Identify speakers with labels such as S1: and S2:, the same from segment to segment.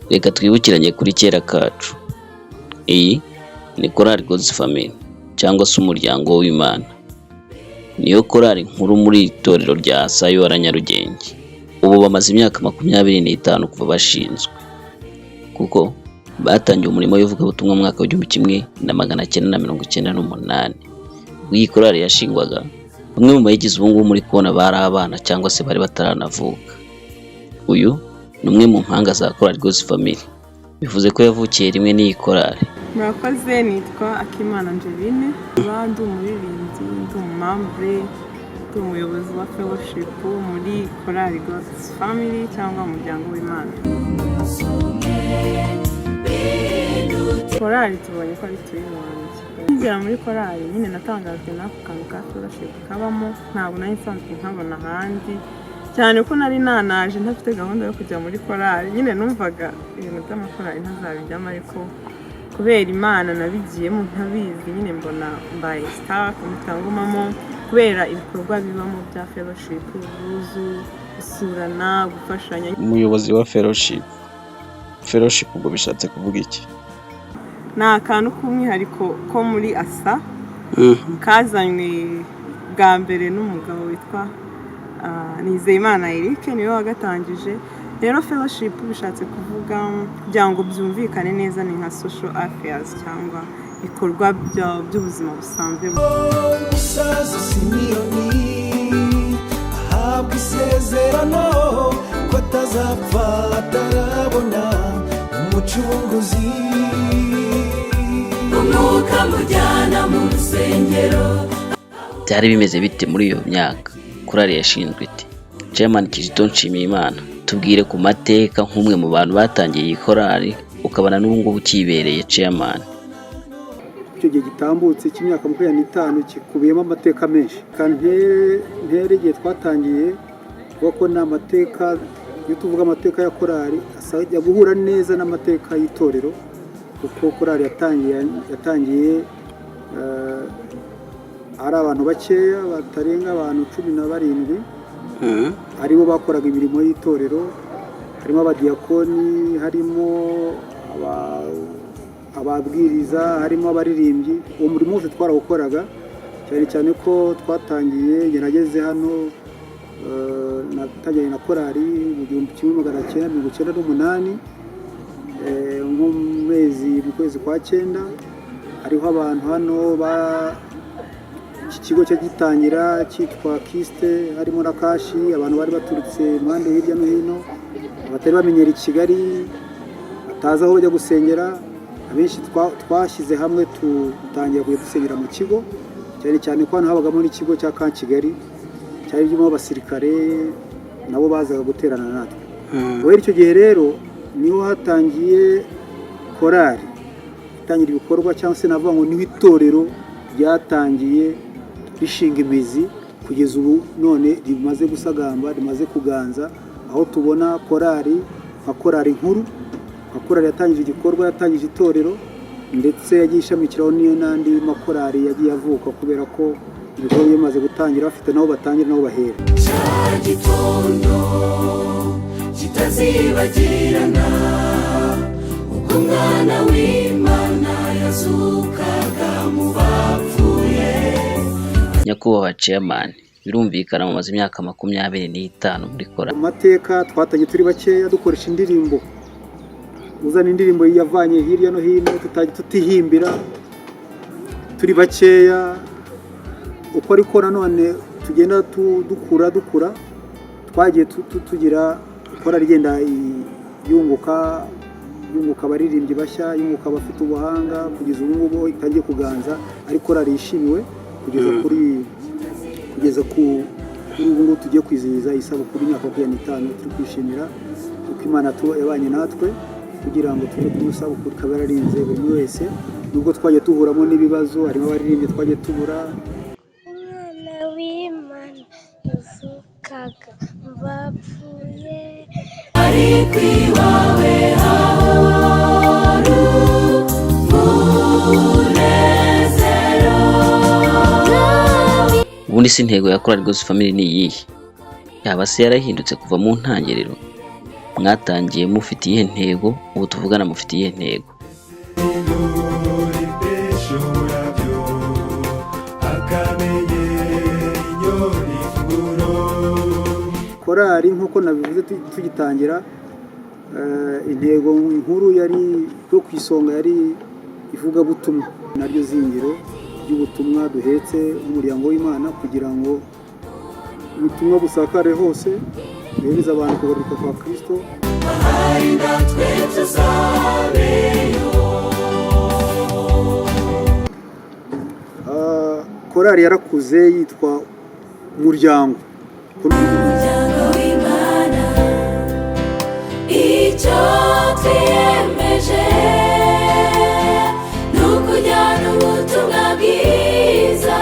S1: Reka twibukiranye kuri kera kacu. Iyi ni korali God's Family cyangwa se umuryango w'Imana. Niyo korali nkuru muri itorero rya ASA wa Nyarugenge. Ubu bamaze imyaka 25 kuva bashinzwe. Kuko batangiye umurimo w'ivugabutumwa mu mwaka wa 1998. Iyi korali yashingwaga, bamwe mu bayigize ubu ngubu muri kubona bari abana cyangwa se bari bataranavuka. Uyu ni umwe mu mpanga za korali God's Family. Bivuze ko yavukiye rimwe n'iyi korali.
S2: Murakoze, nitwa Akimana Angeline, ndi umuririmbyi, ndi umumambre, ndi umuyobozi wa fellowship muri korali God's Family cyangwa umuryango w'Imana. Korali tubonye ko ari tuyibanje. Ngera muri korali nyine natangajwe n'ako kantu ka fellowship kabamo, ntabwo nari nsanzwe nkabona ahandi, cyane ko nari nanaje ntafite gahunda yo kujya muri korali. Nyine numvaga ibintu by'amakorali ntazabijyamo, ariko kubera Imana nabigiyemo ntabizi, nyine mbona mbaye star kumutangumamo kubera ibikorwa bibamo bya fellowship, ubuzu, gusurana, gufashanya.
S3: Umuyobozi wa fellowship ubwo bishatse kuvuga iki?
S2: Ni akantu k'umwihariko ko muri ASA kazanywe bwa mbere n'umugabo witwa Nizeyimana Eric, niwe wagatangije. Rero fellowship bishatse kuvuga kugira ngo byumvikane neza ni nka social affairs cyangwa bikorwa by'ubuzima busanzwe.
S4: Umusaza Simiyoni ahabwa isezerano ko atazapfa atarabona umucunguzi. Umwuka mujyana mu rusengero.
S1: Byari bimeze bite muri iyo myaka? Korali yashinzwe ite? Chairman Kizito Nshimiyimana, tubwire ku mateka nk'umwe mu bantu batangiye iyi korali ukabana n'ubu ngubu kibereye chairman.
S5: Icyo gihe gitambutse cy'imyaka 25 kikubiyemo amateka menshi. Kantere igihe twatangiye kuko n'amateka, iyo tuvuga amateka ya korali asajya guhura neza n'amateka y'itorero, kuko korali yatangiye ari abantu bakeya batarenga abantu 17 aribo bakoraga imirimo y'itorero. Harimo abadiyakoni, harimo ababwiriza, harimo abaririmbyi. Uwo murimo wose twarawukoraga, cyane cyane ko twatangiye ngerageze hano natangiye na korali mu 1998 mu kwezi kwa 9. Hariho abantu hano iki kigo cyagitangira cyitwa Kiste, harimo na Kashi, abantu bari baturutse impande hirya no hino, abatari bamenyera i Kigali, bataza aho bajya gusengera. Abenshi twashyize hamwe tutangiye kujya dusengera mu kigo, cyane cyane ko hano habagamo n'ikigo cya Kigali cyari birimo abasirikare nabo bazaga guterana natwe. Kubera icyo gihe rero niho hatangiye korali itangira ibikorwa, cyangwa se navuga ngo niho itorero ryatangiye rishinga imizi kugeza ubu none rimaze gusagamba, rimaze kuganza, aho tubona korali nka korali nkuru, nka korali yatangije igikorwa, yatangije itorero, ndetse yagiye ishamikiraho n'iyo n'andi makorali yagiye avuka, kubera ko ibikorwa bimaze gutangira bafite nabo batangira nabo bahera.
S4: Gitondo kitazibagirana ubwo umwana w'Imana yazukaga mu bapfuye.
S1: Nyakubahwa chairman, birumvikana mu maze imyaka 25 muri korali.
S5: Amateka twatangiye turi bakeya dukoresha indirimbo, uzana indirimbo yavanye hirya no hino, tutihimbira, turi bakeya. Uko ariko nanone tugenda dukura twagiye tugira korali igenda yunguka abaririmbyi bashya, yunguka abafite ubuhanga, kugeza ubu ngubu itangiye kuganza, ariko korali yishimiwe kugeza ku ubu ngubu tugiye kwizihiza isabukuru y'imyaka 25. Turi kwishimira uko Imana yabanye natwe kugira ngo tujye kumusabukuru ikaba yararinze buri wese, nubwo twagiye tuhuramo n'ibibazo. Harimo abaririmbyi twagiye tubura.
S6: Umwana w'Imana yazukaga mu bapfuye,
S4: ari kwiwawe haru munezero.
S1: Ubundi si intego ya korali God's Family ni iyihe? Yaba se yarahindutse kuva mu ntangiriro? mwatangiye mufite iyihe ntego, ubu tuvugana mufite iyihe ntego?
S5: korali nk'uko nabivuze tugitangira, intego nkuru yari yo ku isonga yari ivugabutumwa, naryo zingiro ry'ubutumwa duhetse umuryango w'Imana, kugira ngo ubutumwa busakare hose, buhereze abantu kugaruka kwa Kristo.
S4: ahari natwe tuzabeyo.
S5: Korali yarakuze yitwa umuryango.
S4: Umuryango w'Imana, icyo twiyemeje ni ukujyana ubutumwa bwiza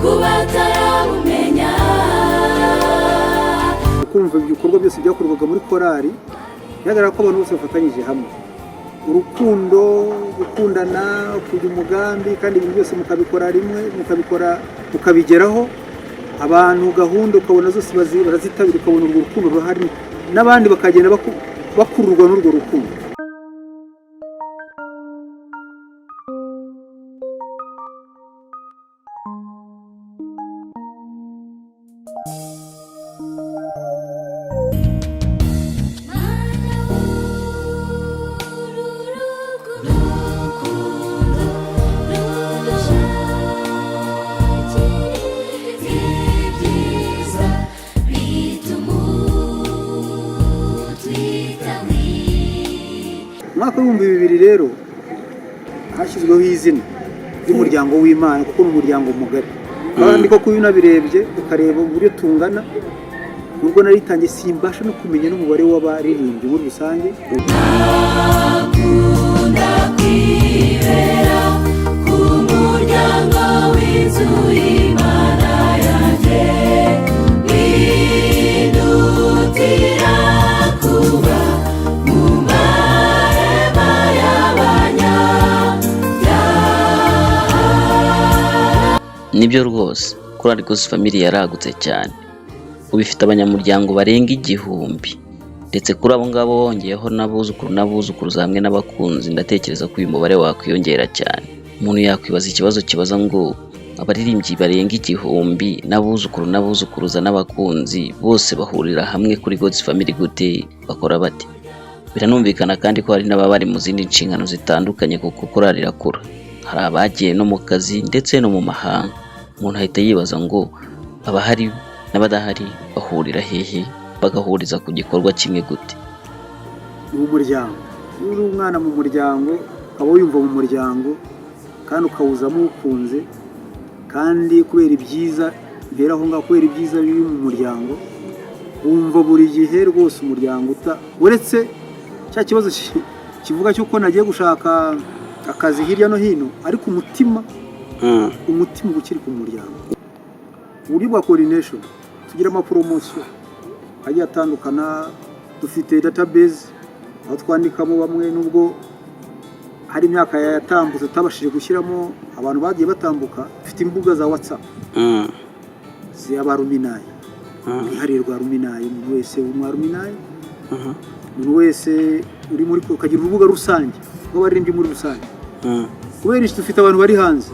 S4: ku batarabumenya.
S5: Kumva ibikorwa byose byakorwaga muri korali, bigaragara ko abantu bose bafatanyije hamwe, urukundo, gukundana, kujya umugambi, kandi ibintu byose mukabikora rimwe, mukabigeraho, abantu gahunda ukabona zose barazitabira, ukabona urwo rukundo ruhari, n'abandi bakagenda bakururwa n'urwo rukundo. Mwaka w'ibihumbi 2000 rero hashyizweho izina ry'umuryango w'Imana, kuko ni umuryango mugari, kandi koko iyo unabirebye ukareba uburyo tungana, nubwo naritangiye simbasha no kumenya n'umubare w'abaririmbyi muri rusange.
S4: Nakunda kwibera ku muryango w'inzu y'Imana yanjye, widutira kuba mu mahema y'abanyabyaha.
S1: Nibyo rwose, korali Ghost Family yaragutse cyane, ubu ifite abanyamuryango barenga 1000, ndetse kuri abo ngabo wongeyeho n'abuzukuruza hamwe n'abakunzi, ndatekereza ko uyu mubare wakwiyongera cyane. Umuntu yakwibaza ikibazo kibaza ngo abaririmbyi barenga 1000 n'abuzukuruza n'abakunzi bose bahurira hamwe kuri Ghost Family gute, bakora bate? Biranumvikana kandi ko hari n'ababa bari mu zindi nshingano zitandukanye, kuko korali irakura, hari abagiye no mu kazi ndetse no mu mahanga. Umuntu ahita yibaza ngo abahari n'abadahari bahurira hehe, bagahuriza ku gikorwa kimwe gute?
S5: Mu muryango, iyo uri umwana mu muryango ukaba wiyumva mu muryango, kandi ukawuzamo ukunze, kandi kubera ibyiza bihera aho ngaho, kubera ibyiza biri mu muryango, wumva buri gihe rwose umuryango uretse cya kibazo kivuga cy'uko nagiye gushaka akazi hirya no hino, ariko umutima ukiri ku muryango. Uburyo bwa coordination, tugira amapromosiyo agiye atandukana, dufite database aho twandikamo bamwe, nubwo hari imyaka yatambutse tutabashije gushyiramo abantu bagiye batambuka. Dufite imbuga za WhatsApp z'abaruminayi, ihari rwa ruminayi, umuntu wese umwaruminayi, umuntu wese uri muri ukagira urubuga rusange rw'abaririmbyi muri rusange. Kubera iki dufite abantu bari hanze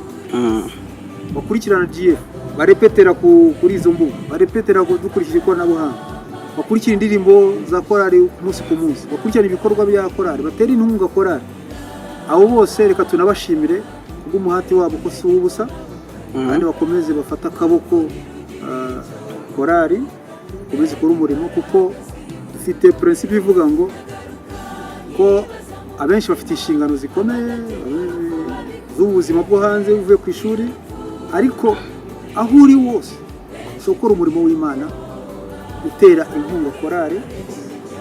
S5: bakurikirana GF, barepetera kuri izo mbuga, barepetera dukurikije ikoranabuhanga, bakurikira indirimbo za korali umunsi ku munsi, bakurikirana ibikorwa bya korali, batera intunga korali. Abo bose reka tunabashimire kubw'umuhati wabo ko si ubusa, kandi bakomeze bafata akaboko korali komeze ikora umurimo, kuko dufite principe ivuga ngo ko abenshi bafite inshingano zikomeye z'ubuzima bwo hanze uvuye ku ishuri, ariko aho uri wose ushobora umurimo w'Imana, utera inkunga korali.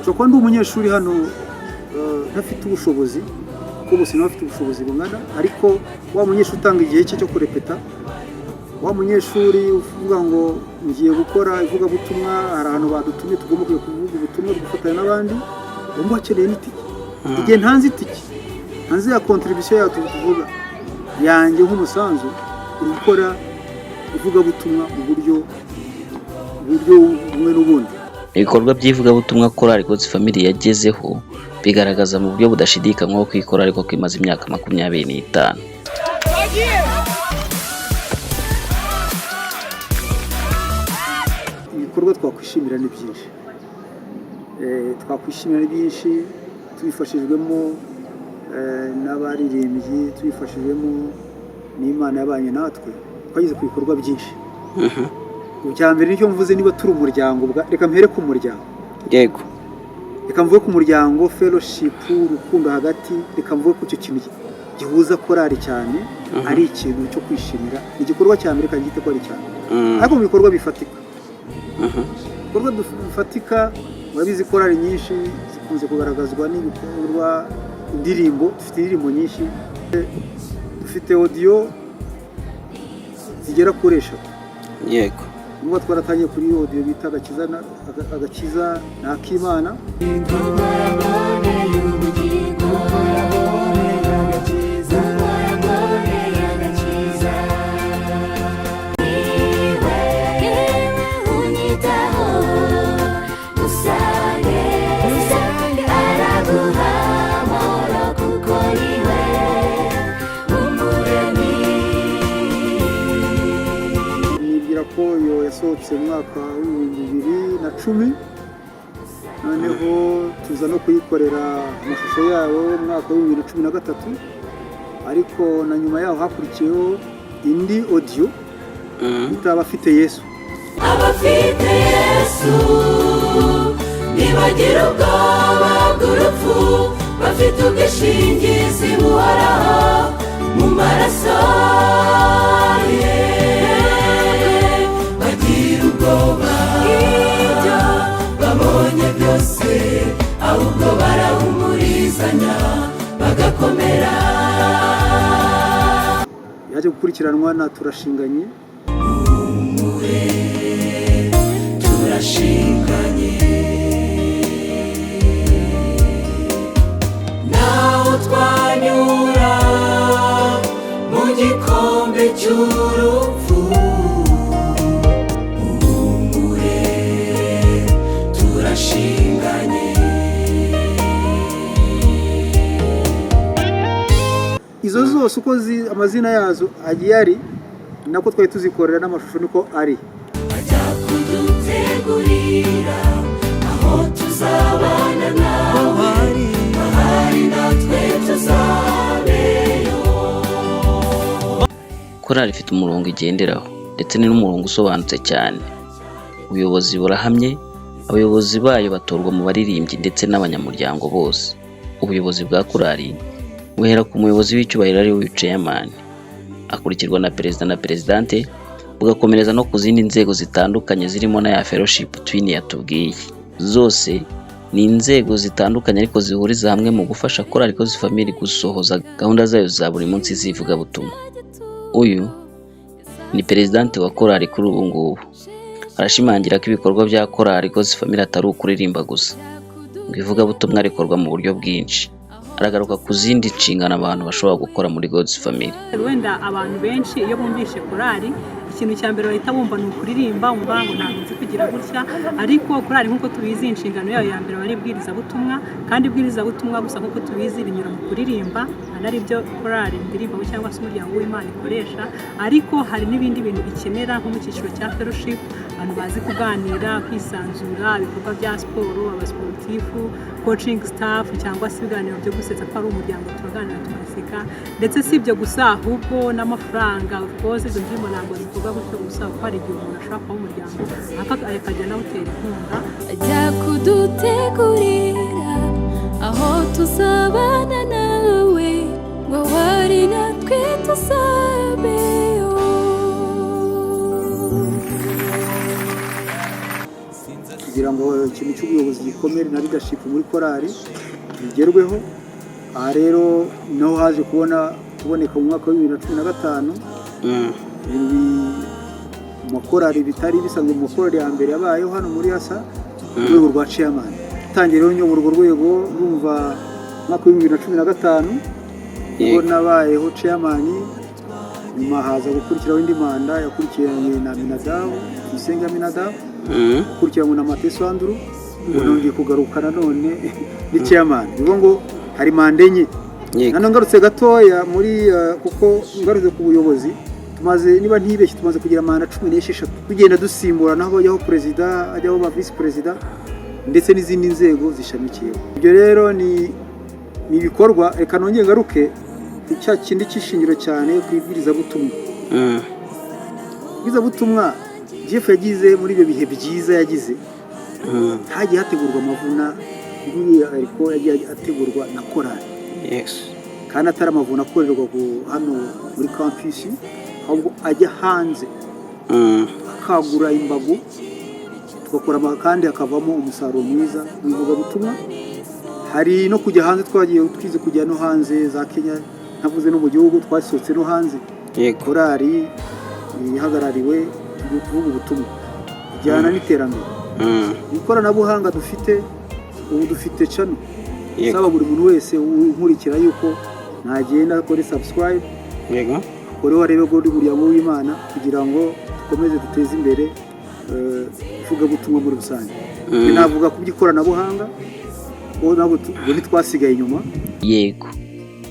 S5: Ushobora ndi umunyeshuri hano ntafite ubushobozi, kuko bose bafite ubushobozi bungana, ariko wa munyeshuri utanga igihe cye cyo kurepeta, wa munyeshuri uvuga ngo ngiye gukora ivugabutumwa, hari ahantu badutumye tugomba kujya kuvuga ubutumwa gufatanya n'abandi, wumva akeneye n'itike. Igihe ntanze itike, ntanze ya contribution yacu tuvuga yanjye nk'umusanzu, uri gukora ivugabutumwa mu buryo bumwe n'ubundi.
S1: Ibikorwa by'ivugabutumwa korali God's Family yagezeho bigaragaza mu buryo budashidikanywaho ko ikora ariko imaze imyaka 25.
S5: Ibikorwa twakwishimira ni byinshi. Twakwishimira ni byinshi tubifashijwemo n'abaririmbyi, tubifashijwemo n'Imana yabanye natwe. Twagize ku bikorwa byinshi. Mbere nicyo mvuze niba turi umuryango, reka mpere ku muryango.
S3: Yego.
S5: Reka mvuge ku muryango, fellowship, urukundo hagati, reka mvuge ku cyo kintu gihuza korali cyane, ari ikintu cyo kwishimira. Igikorwa cya mbere kandi gite ko ari cyane. Ariko mu bikorwa bifatika. Bikorwa bifatika, murabizi korali nyinshi zikunze kugaragazwa n'ibikorwa indirimbo, dufite indirimbo nyinshi. Dufite audio zigera kuri 3.
S3: Yego.
S5: Nubwo twaratangiye kuri audio bita agakiza n'akimana. Koyo yasohotse mu mwaka wa 2010, noneho tuza no kuyikorera amashusho yawo mu mwaka wa 2013, ariko na nyuma yaho hakurikiyeho indi audio itaba afite Yesu.
S4: Abafite Yesu nibagira ubwoba bw'urupfu, bafite ubwishingizi buhoraho mu maraso ye. Ibyo babonye byose ahubwo barahumurizanya bagakomera.
S5: Yaje gukurikiranwa na Turashinganye.
S4: Turashinganye naho twanyura mu gikombe cy'urupfu,
S5: izo zose uko amazina yazo agiye ari nako twari tuzikorera n'amashusho niko ari.
S4: Ajya kudutegurira aho tuzabana nawe, ahari natwe tuzabeyo.
S1: Korali ifite umurongo igenderaho ndetse n'umurongo usobanutse cyane. Ubuyobozi burahamye, abayobozi bayo batorwa mu baririmbyi ndetse n'abanyamuryango bose. Ubuyobozi bwa korali buhera ku muyobozi w'icyubahiro ari we chairman, akurikirwa na perezida na presidente, bugakomereza no ku zindi nzego zitandukanye zirimo na ya fellowship twin yatubwiye. Zose ni inzego zitandukanye ariko zihuriza hamwe mu gufasha korali God's Family gusohoza gahunda zayo za buri munsi zivuga butumwa. Uyu ni presidente wa korali kuri ubu ngubu. Arashimangira ko ibikorwa bya korali God's Family atari ukuririmba gusa, ngo ivuga butumwa rikorwa mu buryo bwinshi. Aragaruka ku zindi nshingano abantu bashobora gukora muri God's Family.
S2: Wenda abantu benshi iyo bumvishe korali, ikintu cya mbere bahita bumva ni ukuririmba, umva ngo ntabwo nzi kugira gutya, ariko korali nk'uko tubizi inshingano yayo ya mbere bari bwirizabutumwa, kandi bwirizabutumwa gusa nk'uko tubizi binyura mu kuririmba, ari byo korali indirimbo cyangwa se umuryango w'Imana ikoresha, ariko hari n'ibindi bintu bikenera nko mu cyiciro cya fellowship, abantu bazi kuganira, kwisanzura, ibikorwa bya siporo, abasportifu, coaching staff cyangwa se ibiganiro byo gusetsa ko ari umuryango turaganira tugaseka, ndetse si ibyo gusa ahubwo n'amafaranga. Of course izo ndirimbo ntabwo zivuga gutyo gusa, kuko hari igihe umuntu ashobora kuba umuryango akajya nawutera inkunga.
S4: Ajya kudutegurira aho tuzabana nawe, ngo wari natwe tuzabeyo.
S5: Kugira ngo ikintu cy'ubuyobozi gikomere na leadership muri korali bigerweho, aha rero naho haje kuboneka mu mwaka wa 2015 makorali bitari bisanzwe mu makorali ya mbere yabayeho hano muri ASA, urwego rwa chairman. Tangiye rero nyobora urwo rwego rumva mwaka wa 2015 ubwo nabayeho chairman, nyuma haza gukurikiraho indi manda yakurikiranye na Minadabu, Isenga Minadabu, ukurikiranywe na Mateso Andrew nongeye kugaruka nanone ni chairman bivuga ngo hari manda enye nano ngarutse gatoya muri kuko ngarutse ku buyobozi tumaze niba ntibeshye tumaze kugira manda 16 tugenda dusimbura naho yaho president ajyaho ba vice president ndetse n'izindi nzego zishamikiyeho. Ibyo rero ni ibikorwa reka nongeye ngaruke cya kindi cyishingiro cyane kwibwiriza butumwa. Kwibwiriza butumwa Jeff yagize muri ibyo bihe byiza yagize hagiye hategurwa amavuna ariko yagiye ategurwa na korali. Kandi atari amavuna akorerwa hano muri campus ahubwo ajya hanze akagura imbago tugakora kandi akavamo umusaruro mwiza w'ivuga butumwa. Hari no kujya hanze twagiye twize kujya no hanze za Kenya ntavuze no mu gihugu twasohotse no hanze korali ihagarariwe kuvuga ubutumwa bijyana n'iterambere. Ikoranabuhanga dufite ubu dufite channel saba buri muntu wese unkurikira yuko nagenda kuri subscribe kore warebe go buriyango w'Imana kugira ngo dukomeze duteze imbere ivuga butumwa muri rusange. Navuga ku by'ikoranabuhanga ko nabo twasigaye inyuma.
S1: Yego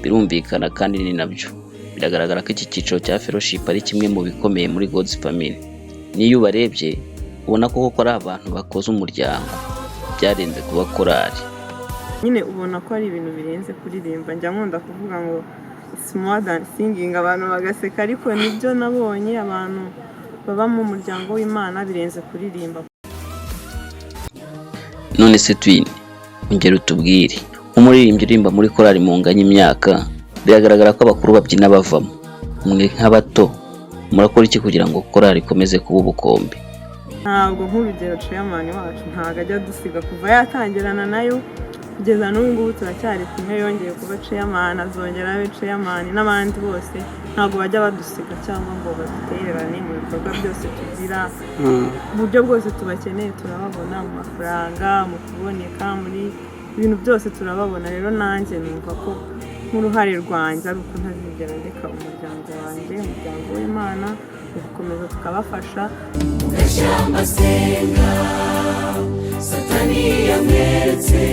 S1: birumvikana kandi ni nabyo biragaragara ko iki cyiciro cya fellowship ari kimwe mu bikomeye muri God's Family. Niyo ubarebye ubona ko ari abantu bakoze umuryango byarenze kuba korali.
S2: Nyine ubona ko ari ibintu birenze kuririmba. Njya nkunda kuvuga ngo it's more than singing, abantu bagaseka ariko nibyo nabonye abantu baba mu muryango w'Imana birenze kuririmba.
S1: None se twine ongera utubwire umuririmbyi urimba muri korali munganya imyaka biragaragara ko abakuru babyina bavamo mwe nk'abato murakora iki kugira ngo korali ikomeze kuba ubukombe?
S2: Ntabwo nk'urugero chairman wacu ntago ajya dusiga kuva yatangirana nayo kugeza n'ubu ngubu turacyari kumwe. Yongeye kuba chairman azongera abe chairman n'abandi bose ntabwo bajya badusiga cyangwa ngo badutererane mu bikorwa byose tugira. Uburyo bwose tubakeneye turababona mu mafaranga mu kuboneka muri ibintu byose turababona. Rero nanjye numva ko nk'uruhare rwanjye ari uko ntazigera ndeka umuryango wanjye umuryango w'Imana gukomeza tukabafasha.
S4: Gashyamba senga Satani yamweretse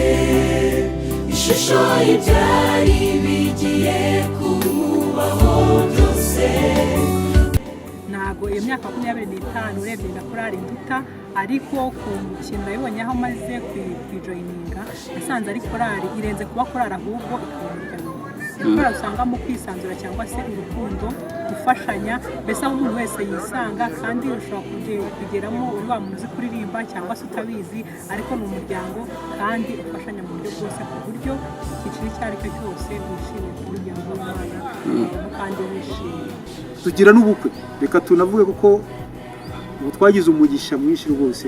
S4: ishusho y'ibyari bigiye kumubaho byose.
S7: Ntabwo iyo myaka 25 urebye ndakorari nduta ariko ku mukino yabonye aho maze kwijoyininga yasanze ari korari irenze kuba korari ahubwo ikamurikana. Korari usanga mu kwisanzura cyangwa se urukundo gufashanya mbese aho umuntu wese yisanga kandi ushobora kugeramo uri wa muntu uzi kuririmba cyangwa se utabizi ariko ni umuryango kandi ufashanya mu buryo bwose ku buryo icyiciro icyo ari cyo cyose wishimiye ku muryango w'Imana kandi wishimiye.
S5: Tugira n'ubukwe reka tunavuge kuko ubu twagize umugisha mwinshi rwose.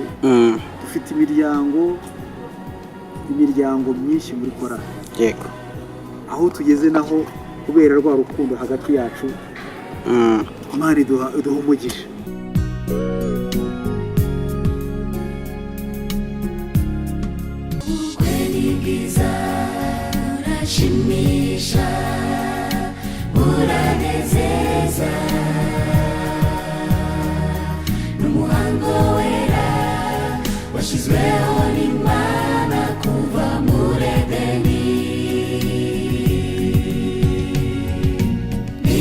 S5: Dufite imiryango myinshi muri korali.
S3: Yego
S5: aho tugeze naho kubera rwa rukundo hagati yacu Imana iduha umugisha.
S4: Kweli bwiza urashimisha uranezeza n'umuhango wera washyizweho n'Imana kuva muri Edeni.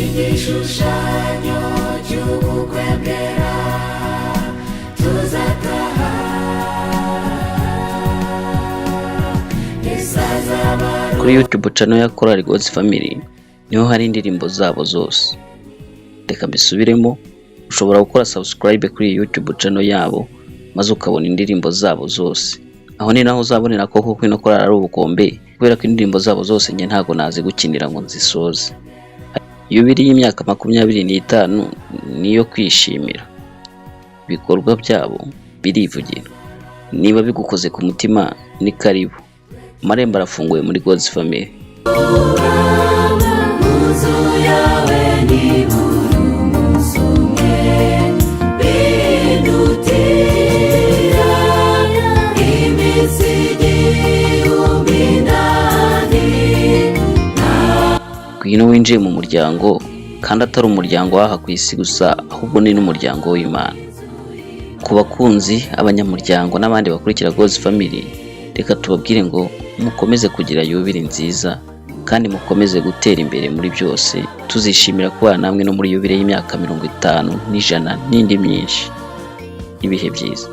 S4: Igishushanyo cy'ubukwe bwera tuzataha
S1: Kuri YouTube channel ya korali God's Family niho hari indirimbo zabo zose. Reka mbisubiremo, ushobora gukora subscribe kuri YouTube channel yabo maze ukabona indirimbo zabo zose. Aho ni naho uzabonera ko kuko ino korali ari ubukombe kubera ko indirimbo zabo zose nge ntago nazi gukinira ngo nzisoze. Yubiri y'imyaka 25 niyo kwishimira. Bikorwa byabo birivugira. Niba bigukoze ku mutima ni karibu. Marembo arafunguye muri God's Family. Gwino winjiye mu muryango kandi atari umuryango waha ku isi gusa ahubwo ni n'umuryango w'Imana. Ku bakunzi, abanyamuryango n'abandi bakurikira God's Family, reka tubabwire ngo mukomeze kugira yubire nziza kandi mukomeze gutera imbere muri byose. Tuzishimira kubana namwe no muri yubire y'imyaka 50 n'ijana n'indi myinshi. Ibihe byiza.